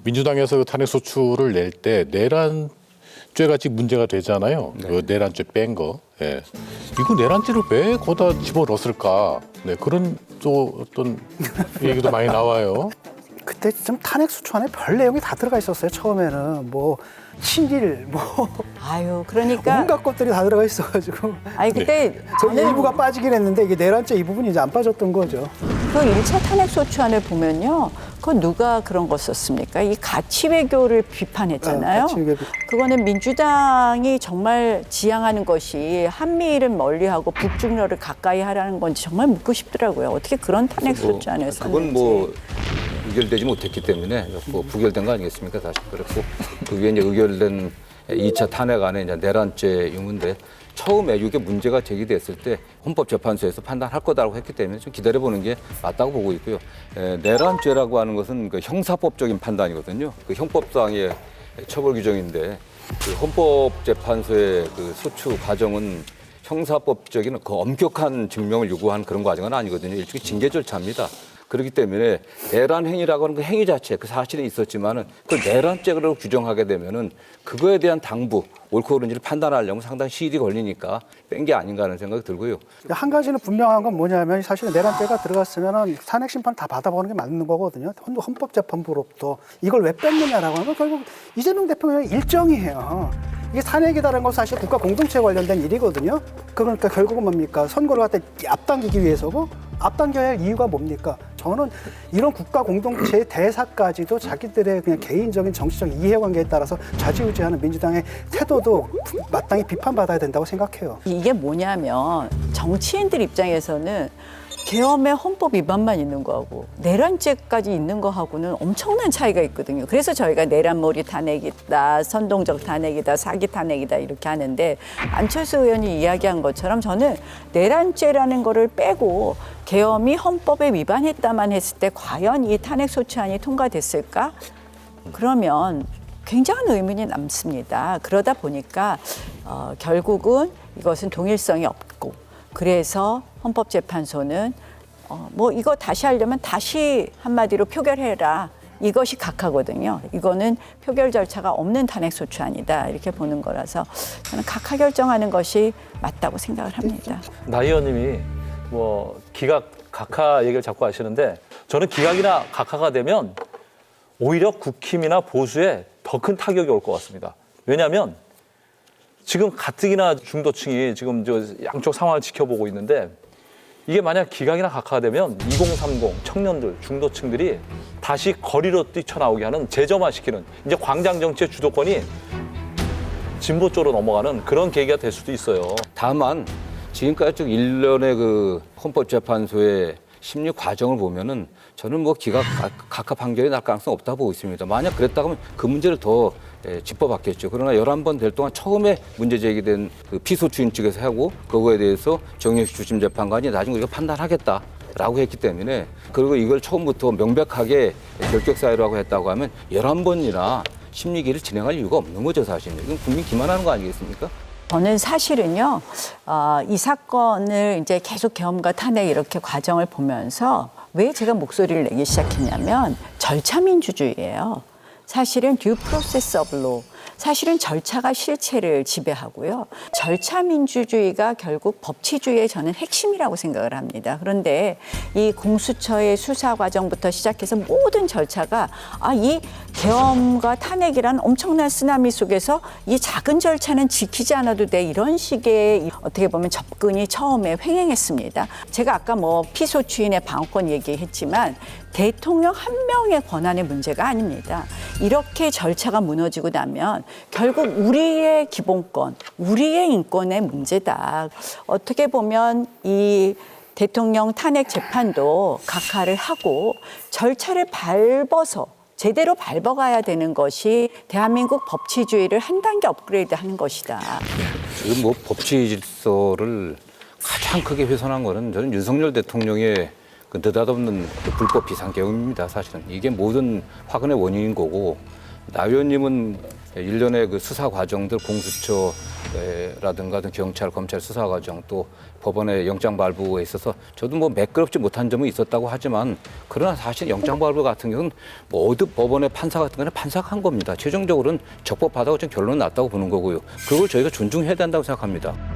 민주당에서 탄핵 소추를 낼 때 내란죄 같이 문제가 되잖아요. 네. 그 내란죄 뺀 거. 예. 이거 내란죄를 왜 거기다 집어넣었을까? 네, 그런 또 어떤 얘기도 많이 나와요. 그때 좀 탄핵 소추 안에 별 내용이 다 들어가 있었어요. 처음에는 뭐 친일 뭐 아유, 그러니까 온갖 것들이 다 들어가 있어가지고 아니 그때 그 저는 일부가 빠지긴 했는데 이게 내란죄 이 부분이 이제 안 빠졌던 거죠. 그 1차 탄핵 소추안을 보면요. 그건 누가 그런 거 썼습니까? 이 가치 외교를 비판했잖아요. 가치 외교. 그거는 민주당이 정말 지향하는 것이 한미일을 멀리하고 북중러를 가까이 하라는 건지 정말 묻고 싶더라고요. 어떻게 그런 탄핵 소추안을 썼는지. 그건 뭐 의결되지 못했기 때문에 뭐 부결된 거 아니겠습니까? 사실 그렇고 그게 이제 의결된 2차 탄핵안에 이제 내란죄 유무인데 처음에 이게 문제가 제기됐을 때 헌법재판소에서 판단할 거다라고 했기 때문에 좀 기다려보는 게 맞다고 보고 있고요. 내란죄라고 하는 것은 그 형사법적인 판단이거든요. 그 형법상의 처벌 규정인데 그 헌법재판소의 그 소추 과정은 형사법적인 그 엄격한 증명을 요구하는 그런 과정은 아니거든요. 일종의 징계 절차입니다. 그렇기 때문에 내란 행위라고 하는 그 행위 자체, 그 사실은 있었지만은 그 내란죄로 규정하게 되면은 그거에 대한 당부, 옳고 그른지를 판단하려면 상당히 시일이 걸리니까 뺀 게 아닌가 하는 생각이 들고요. 한 가지는 분명한 건 뭐냐면 사실은 내란죄가 들어갔으면은 탄핵 심판 다 받아보는 게 맞는 거거든요. 헌법재판부로부터 이걸 왜 뺐느냐라고 하면 결국 이재명 대통령의 일정이에요. 이게 탄핵이다라는 건 사실 국가 공동체에 관련된 일이거든요. 그러니까 결국은 뭡니까? 선거를 갖다 앞당기기 위해서고 앞당겨야 할 이유가 뭡니까? 저는 이런 국가 공동체의 대사까지도 자기들의 그냥 개인적인 정치적 이해관계에 따라서 좌지우지하는 민주당의 태도도 마땅히 비판받아야 된다고 생각해요. 이게 뭐냐면 정치인들 입장에서는 계엄의 헌법 위반만 있는 거하고 내란죄까지 있는 거하고는 엄청난 차이가 있거든요. 그래서 저희가 내란몰이 탄핵이다, 선동적 탄핵이다, 사기 탄핵이다 이렇게 하는데 안철수 의원이 이야기한 것처럼 저는 내란죄라는 거를 빼고 계엄이 헌법에 위반했다만 했을 때 과연 이 탄핵 소추안이 통과됐을까? 그러면 굉장한 의문이 남습니다. 그러다 보니까 결국은 이것은 동일성이 없고 그래서 헌법재판소는 뭐 이거 다시 하려면 다시 한마디로 표결해라. 이것이 각하거든요. 이거는 표결 절차가 없는 탄핵 소추안이다. 이렇게 보는 거라서 저는 각하 결정하는 것이 맞다고 생각을 합니다. 나 의원님이 뭐 기각, 각하 얘기를 자꾸 하시는데 저는 기각이나 각하가 되면 오히려 국힘이나 보수에 더 큰 타격이 올 것 같습니다. 왜냐하면 지금 가뜩이나 중도층이 지금 저 양쪽 상황을 지켜보고 있는데 이게 만약 기각이나 각하가 되면 2030 청년들, 중도층들이 다시 거리로 뛰쳐나오게 하는 재점화시키는 이제 광장 정치의 주도권이 진보 쪽으로 넘어가는 그런 계기가 될 수도 있어요. 다만 지금까지 쭉 일련의 그 헌법재판소의 심리 과정을 보면은 저는 뭐 기각 각하 판결이 날 가능성 없다 보고 있습니다. 만약 그랬다 하면 그 문제를 더 짚어봤겠죠. 그러나 11번 될 동안 처음에 문제 제기된 그 피소추인 측에서 하고 그거에 대해서 정의식 주심 재판관이 나중에 우리가 판단하겠다라고 했기 때문에 그리고 이걸 처음부터 명백하게 결격 사유라고 했다고 하면 11번이나 심리기를 진행할 이유가 없는 거죠, 사실. 이건 국민 기만하는 거 아니겠습니까? 저는 사실은요, 이 사건을 이제 계속 계엄과 탄핵 이렇게 과정을 보면서 왜 제가 목소리를 내기 시작했냐면 절차민주주의예요. 사실은 듀 프로세스 오브 로. 사실은 절차가 실체를 지배하고요. 절차 민주주의가 결국 법치주의의 저는 핵심이라고 생각을 합니다. 그런데 이 공수처의 수사 과정부터 시작해서 모든 절차가 이 계엄과 탄핵이란 엄청난 쓰나미 속에서 이 작은 절차는 지키지 않아도 돼 이런 식의 어떻게 보면 접근이 처음에 횡행했습니다. 제가 아까 뭐 피소추인의 방어권 얘기했지만 대통령 한 명의 권한의 문제가 아닙니다. 이렇게 절차가 무너지고 나면 결국 우리의 기본권, 우리의 인권의 문제다. 어떻게 보면 이 대통령 탄핵 재판도 각하를 하고 절차를 밟아서 제대로 밟아가야 되는 것이 대한민국 법치주의를 한 단계 업그레이드하는 것이다. 지금 뭐 법치 질서를 가장 크게 훼손한 거는 저는 윤석열 대통령의 그 느닷없는 그 불법 비상계엄입니다. 사실은 이게 모든 화근의 원인인 거고 나 의원님은 일련의 그 수사 과정들 공수처 라든가 경찰, 검찰 수사 과정 또 법원의 영장 발부에 있어서 저도 뭐 매끄럽지 못한 점은 있었다고 하지만 그러나 사실 영장 발부 같은 경우는 뭐 어느 법원의 판사 같은 거는 판사가 한 겁니다. 최종적으로는 적법하다고 좀 결론 났다고 보는 거고요. 그걸 저희가 존중해야 된다고 생각합니다.